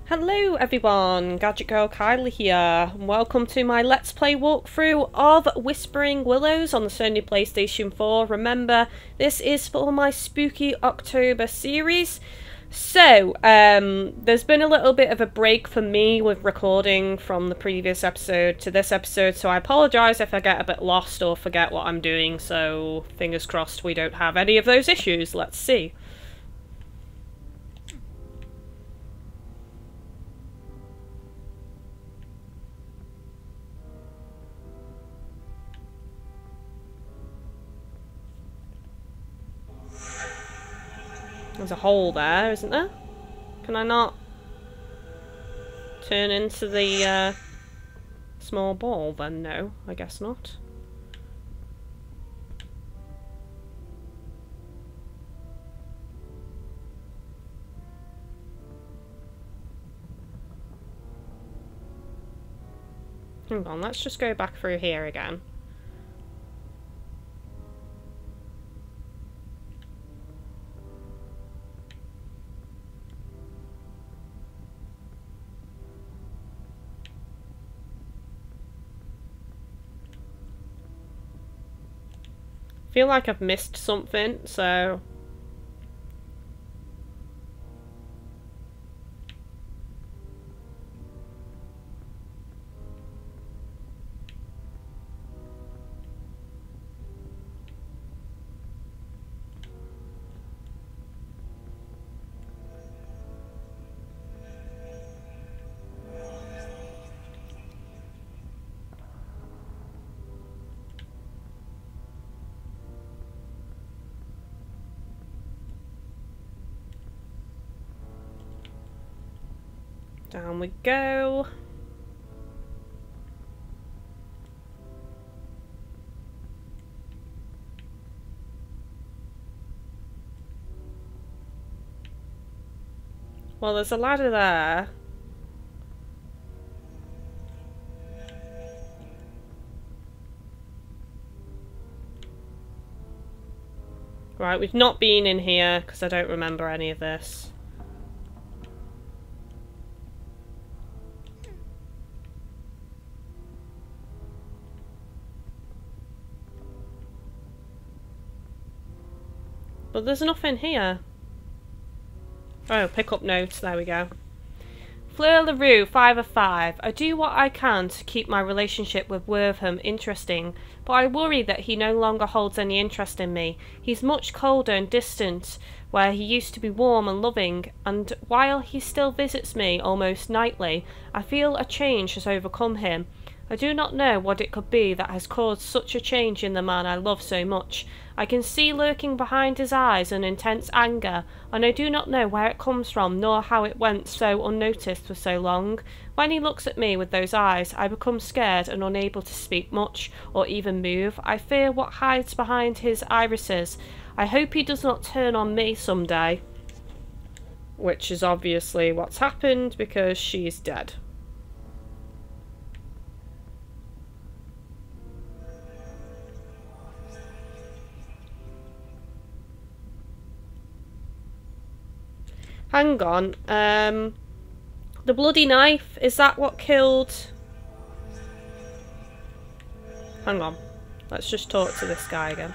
Hello everyone, GadgetGirlKylie here, and welcome to my Let's Play walkthrough of Whispering Willows on the Sony PlayStation 4. Remember, this is for my Spooky October series. So, there's been a little bit of a break for me with recording from the previous episode to this episode, so I apologise if I get a bit lost or forget what I'm doing, so fingers crossed we don't have any of those issues. Let's see. There's a hole there, isn't there? Can I not turn into the small ball then? No, I guess not. Hang on, let's just go back through here again. I feel like I've missed something, so down we go. Well, there's a ladder there. Right, we've not been in here because I don't remember any of this. But there's nothing here. Oh, pick up notes, there we go. Fleur LaRue, 5 of 5. I do what I can to keep my relationship with Wortham interesting, but I worry that he no longer holds any interest in me. He's much colder and distant, where he used to be warm and loving, and while he still visits me almost nightly, I feel a change has overcome him. I do not know what it could be that has caused such a change in the man I love so much. I can see lurking behind his eyes an intense anger, and I do not know where it comes from, nor how it went so unnoticed for so long. When he looks at me with those eyes, I become scared and unable to speak much, or even move. I fear what hides behind his irises. I hope he does not turn on me someday. Which is obviously what's happened, because she's dead. Hang on, the bloody knife, is that what killed? Hang on, let's just talk to this guy again.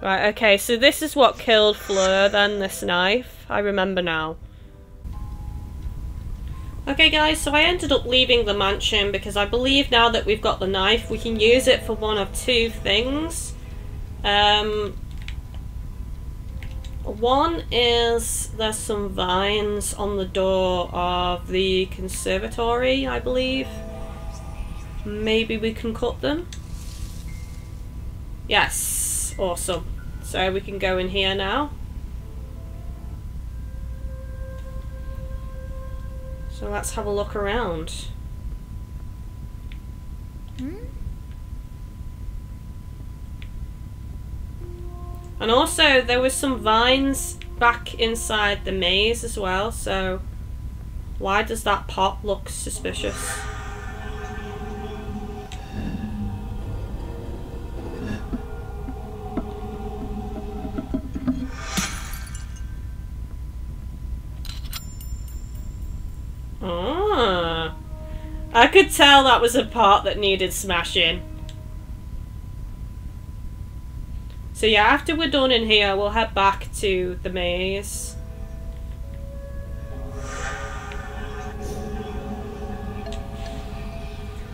Right, okay, so this is what killed Fleur then, this knife. I remember now. Okay guys, so I ended up leaving the mansion because I believe now that we've got the knife, we can use it for one of two things. One is there's some vines on the door of the conservatory, I believe. Maybe we can cut them. Yes, awesome. So we can go in here now. So let's have a look around. And also there was some vines back inside the maze as well, so why does that pot look suspicious? could tell that was a part that needed smashing. So yeah, after we're done in here, we'll head back to the maze.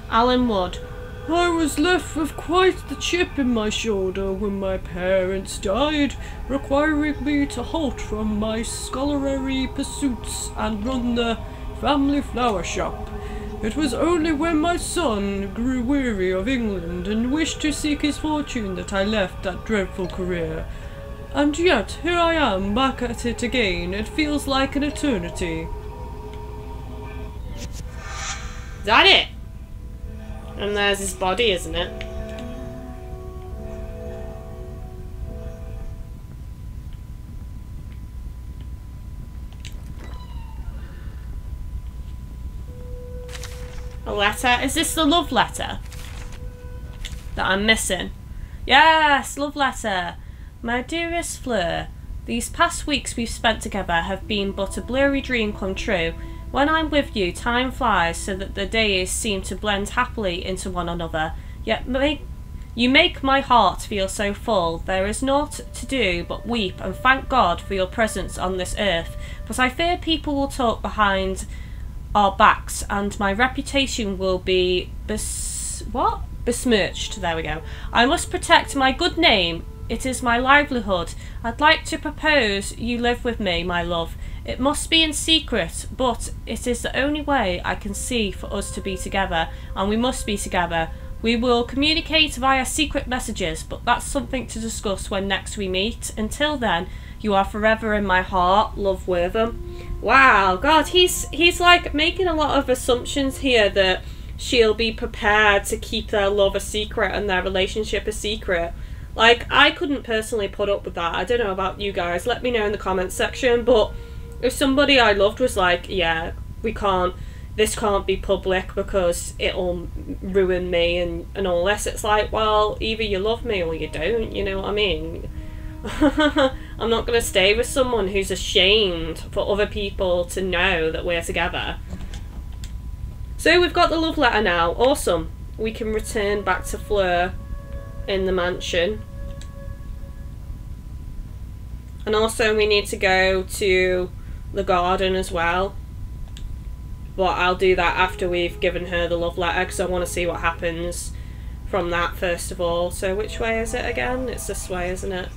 Alan Wood. I was left with quite the chip in my shoulder when my parents died, requiring me to halt from my scholarly pursuits and run the family flower shop. It was only when my son grew weary of England and wished to seek his fortune that I left that dreadful career. And yet, here I am, back at it again. It feels like an eternity. Is that it? And there's his body, isn't it? A letter? Is this the love letter that I'm missing? Yes, love letter. My dearest Fleur, these past weeks we've spent together have been but a blurry dream come true. When I'm with you, time flies so that the days seem to blend happily into one another. Yet you make my heart feel so full. There is naught to do but weep and thank God for your presence on this earth. But I fear people will talk behind our backs and my reputation will be besmirched. There we go. I must protect my good name. It is my livelihood. I'd like to propose you live with me, my love. It must be in secret, but it is the only way I can see for us to be together, and we must be together. We will communicate via secret messages, but that's something to discuss when next we meet. Until then, you are forever in my heart, love Wortham. Wow, God, he's like making a lot of assumptions here that she'll be prepared to keep their love a secret and their relationship a secret. Like, I couldn't personally put up with that. I don't know about you guys. Let me know in the comments section, but if somebody I loved was like, yeah, this can't be public because it'll ruin me and all this, it's like, well, either you love me or you don't, you know what I mean? I'm not going to stay with someone who's ashamed for other people to know that we're together. So we've got the love letter now. Awesome. We can return back to Fleur in the mansion. And also we need to go to the garden as well, but I'll do that after we've given her the love letter because I want to see what happens from that first of all. So which way is it again? It's this way, isn't it?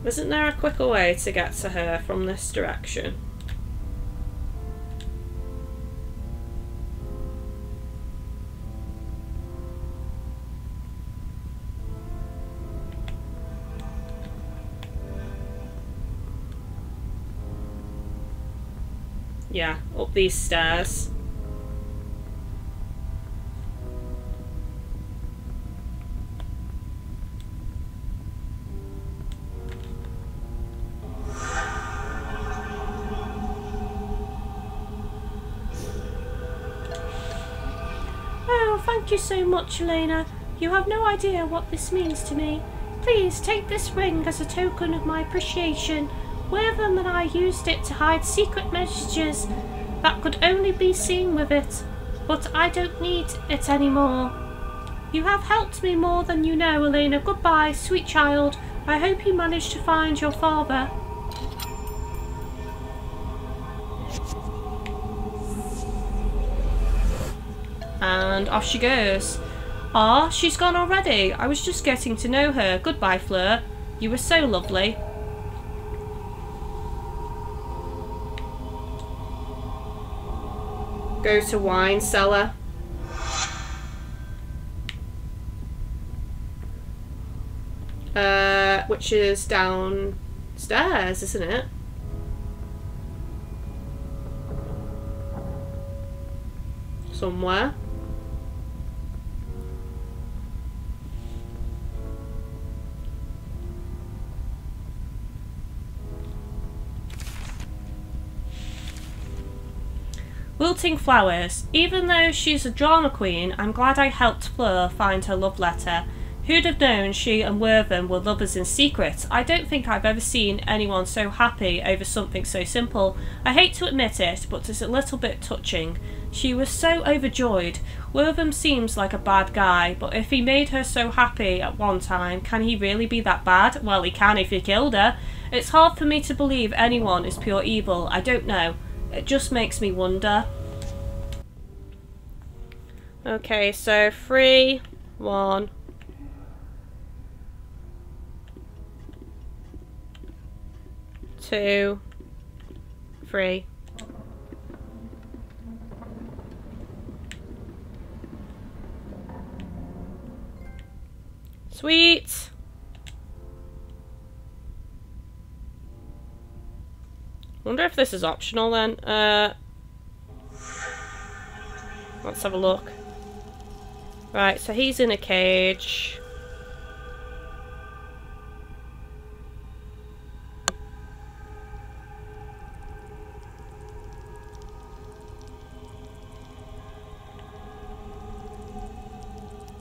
Isn't there a quicker way to get to her from this direction? Yeah, up these stairs. Thank you so much, Elena. You have no idea what this means to me. Please take this ring as a token of my appreciation. Wortham and I used it to hide secret messages that could only be seen with it, but I don't need it anymore. You have helped me more than you know, Elena. Goodbye, sweet child. I hope you managed to find your father. And off she goes. Ah, she's gone already. I was just getting to know her. Goodbye, Fleur. You were so lovely. Go to wine cellar. Which is downstairs, isn't it? Somewhere. Wilting flowers. Even though she's a drama queen, I'm glad I helped Flur find her love letter. Who'd have known she and Wortham were lovers in secret? I don't think I've ever seen anyone so happy over something so simple. I hate to admit it, but it's a little bit touching. She was so overjoyed. Wortham seems like a bad guy, but if he made her so happy at one time, can he really be that bad? Well, he can if he killed her. It's hard for me to believe anyone is pure evil. I don't know. It just makes me wonder. Okay, so 3, 1... 2, 3. Sweet. Wonder if this is optional then. Let's have a look. Right, so he's in a cage.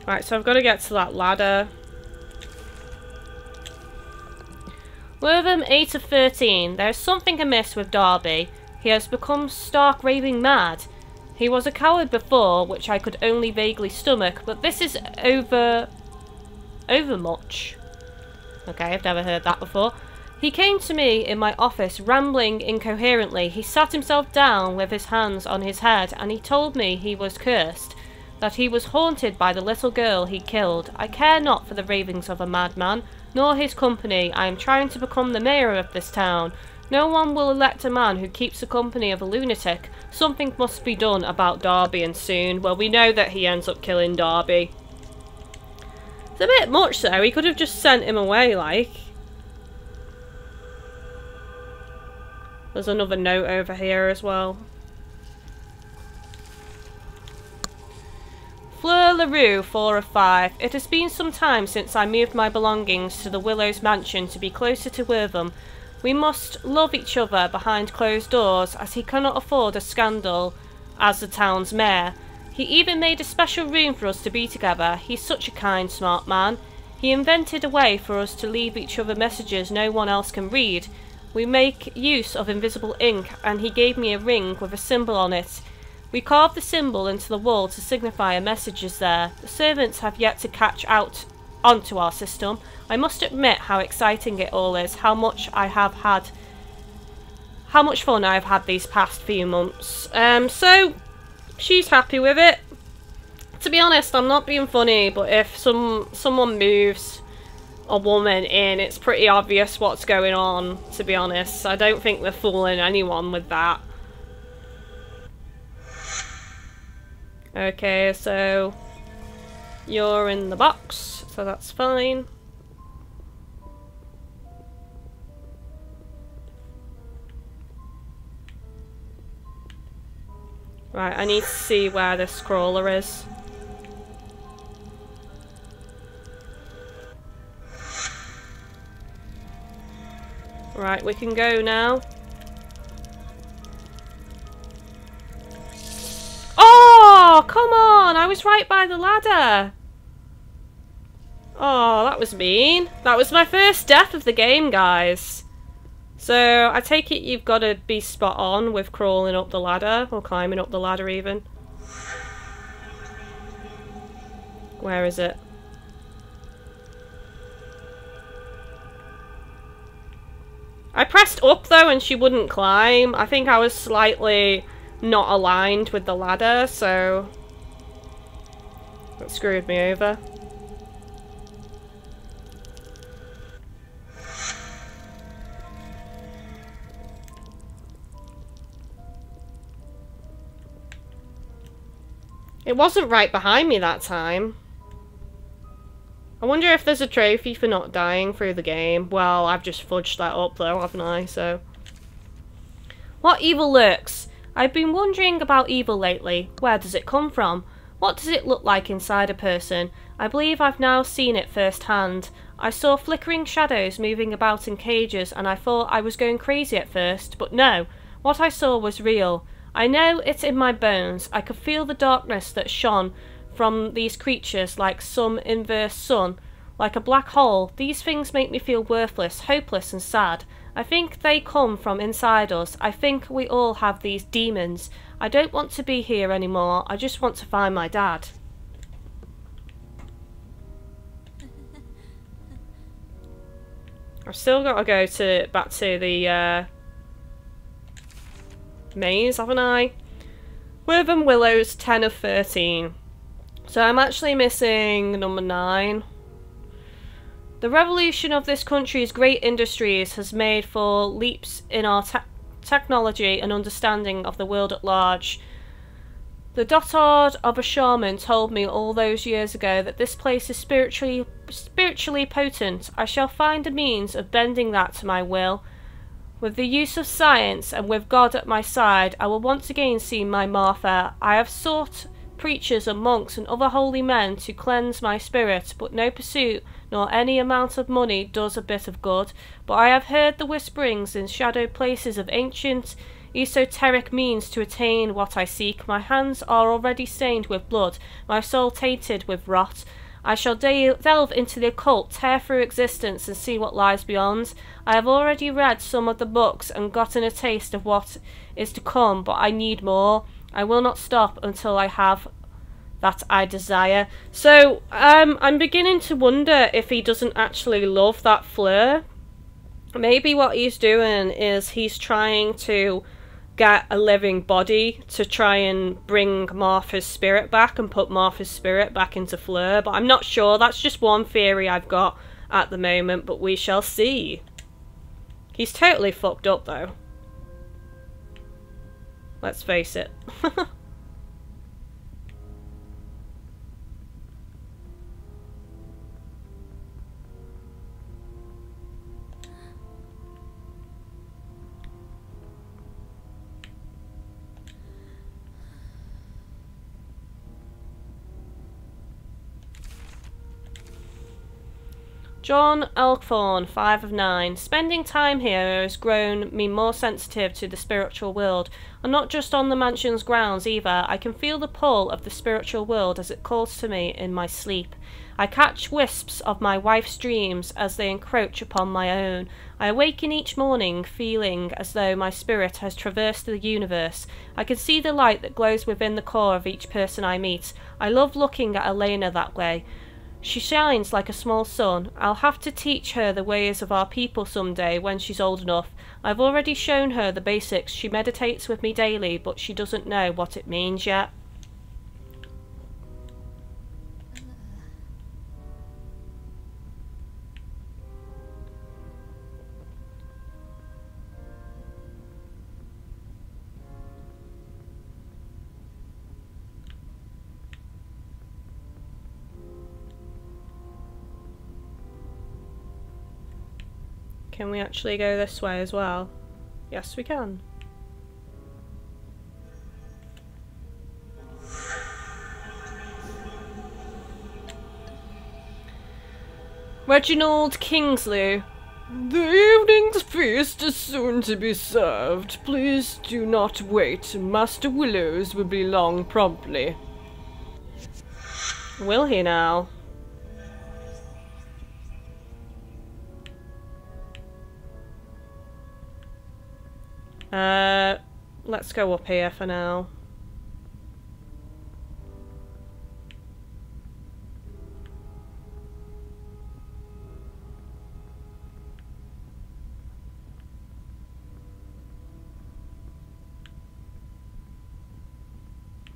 Right, so I've got to get to that ladder. Wortham 8 of 13. There is something amiss with Darby. He has become stark raving mad. He was a coward before, which I could only vaguely stomach, but this is overmuch. Okay, I've never heard that before. He came to me in my office, rambling incoherently. He sat himself down with his hands on his head, and he told me he was cursed, that he was haunted by the little girl he killed. I care not for the ravings of a madman, nor his company. I am trying to become the mayor of this town. No one will elect a man who keeps the company of a lunatic. Something must be done about Darby, and soon. Well, we know that he ends up killing Darby. It's a bit much though, he could have just sent him away, like. There's another note over here as well. Fleur LaRue, 4 of 5. It has been some time since I moved my belongings to the Willows mansion to be closer to Wortham. We must love each other behind closed doors, as he cannot afford a scandal as the town's mayor. He even made a special room for us to be together. He's such a kind, smart man. He invented a way for us to leave each other messages no one else can read. We make use of invisible ink, and he gave me a ring with a symbol on it. We carved the symbol into the wall to signify a message is there. The servants have yet to catch out onto our system. I must admit how exciting it all is, how much fun I've had these past few months. So she's happy with it. To be honest, I'm not being funny, but if someone moves a woman in, it's pretty obvious what's going on, to be honest. I don't think they're fooling anyone with that. Okay, so you're in the box, so that's fine. Right, I need to see where this scroller is. Right, we can go now. Oh, come on! I was right by the ladder. Oh, that was mean. That was my first death of the game, guys. So, I take it you've got to be spot on with crawling up the ladder, or climbing up the ladder even. Where is it? I pressed up though and she wouldn't climb. I think I was slightly not aligned with the ladder, so that screwed me over. It wasn't right behind me that time. I wonder if there's a trophy for not dying through the game. Well, I've just fudged that up though, haven't I? So, what evil lurks? I've been wondering about evil lately. Where does it come from? What does it look like inside a person? I believe I've now seen it firsthand. I saw flickering shadows moving about in cages and I thought I was going crazy at first, but no. What I saw was real. I know it's in my bones. I could feel the darkness that shone from these creatures like some inverse sun, like a black hole. These things make me feel worthless, hopeless and sad. I think they come from inside us. I think we all have these demons. I don't want to be here anymore. I just want to find my dad. I've still got to go back to the maze, haven't I? Wortham Willows, 10 of 13. So I'm actually missing number 9. The revolution of this country's great industries has made for leaps in our technology and understanding of the world at large. The dotard of a shaman told me all those years ago that this place is spiritually potent. I shall find a means of bending that to my will. With the use of science and with God at my side, I will once again see my Martha. I have sought preachers and monks and other holy men to cleanse my spirit, but no pursuit nor any amount of money does a bit of good. But I have heard the whisperings in shadowed places of ancient esoteric means to attain what I seek. My hands are already stained with blood, my soul tainted with rot. I shall delve into the occult, tear through existence and see what lies beyond. I have already read some of the books and gotten a taste of what is to come, but I need more. I will not stop until I have that I desire. So, I'm beginning to wonder if he doesn't actually love that Flur. Maybe what he's doing is he's trying to get a living body to try and bring Martha's spirit back and put Martha's spirit back into Flur, but I'm not sure. That's just one theory I've got at the moment, but we shall see. He's totally fucked up though. Let's face it. Elena Elkhorn, 5 of 9. Spending time here has grown me more sensitive to the spiritual world, and not just on the mansion's grounds either. I can feel the pull of the spiritual world as it calls to me in my sleep. I catch wisps of my wife's dreams as they encroach upon my own. I awaken each morning feeling as though my spirit has traversed the universe. I can see the light that glows within the core of each person I meet. I love looking at Elena that way. She shines like a small sun. I'll have to teach her the ways of our people someday when she's old enough. I've already shown her the basics. She meditates with me daily, but she doesn't know what it means yet. Can we actually go this way as well? Yes, we can. Reginald Kingsley. The evening's feast is soon to be served. Please do not wait. Master Willows will be along promptly. Will he now? Let's go up here for now.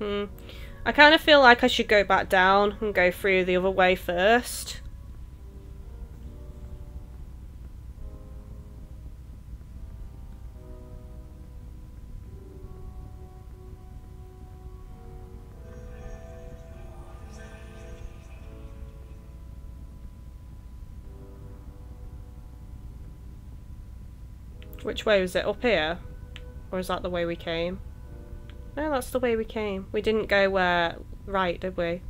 I kind of feel like I should go back down and go through the other way first. Which way was it? Up here? Or is that the way we came? No, that's the way we came. We didn't go right, did we?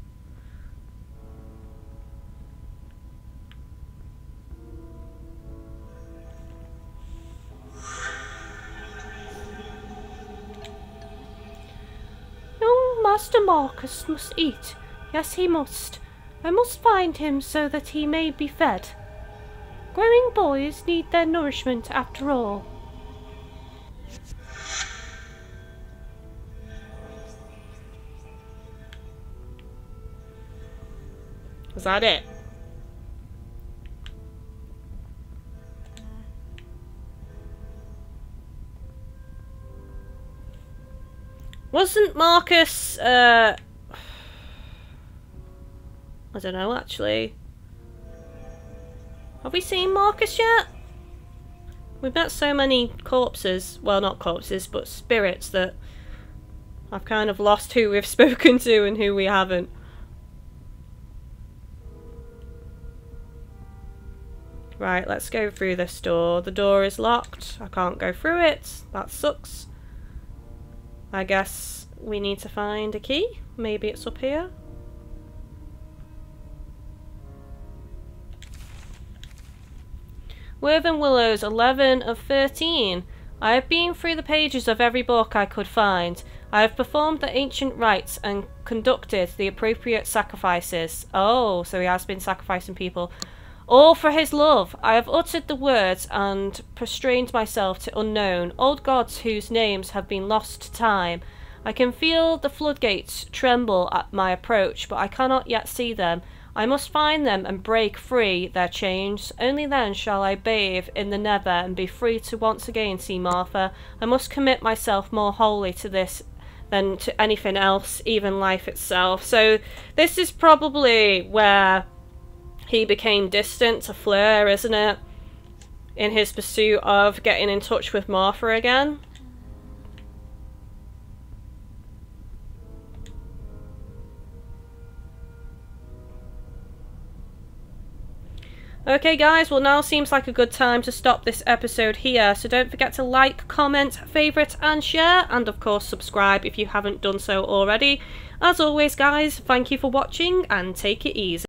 Master Marcus must eat. Yes, he must. I must find him so that he may be fed. Growing boys need their nourishment after all. Was that it? Wasn't Marcus, I don't know actually. Have we seen Marcus yet? We've met so many corpses, well not corpses, but spirits, that I've kind of lost who we've spoken to and who we haven't. Right, let's go through this door. The door is locked. I can't go through it. That sucks. I guess we need to find a key. Maybe it's up here. Worth and Willows, 11 of 13. I have been through the pages of every book I could find. I have performed the ancient rites and conducted the appropriate sacrifices. Oh, so he has been sacrificing people. All for his love. I have uttered the words and prostrated myself to unknown, old gods whose names have been lost to time. I can feel the floodgates tremble at my approach, but I cannot yet see them. I must find them and break free their chains. Only then shall I bathe in the nether and be free to once again see Martha. I must commit myself more wholly to this than to anything else, even life itself. So this is probably where he became distant to Flur, isn't it? In his pursuit of getting in touch with Martha again. Okay guys, well now seems like a good time to stop this episode here, so don't forget to like, comment, favourite and share, and of course subscribe if you haven't done so already. As always guys, thank you for watching and take it easy.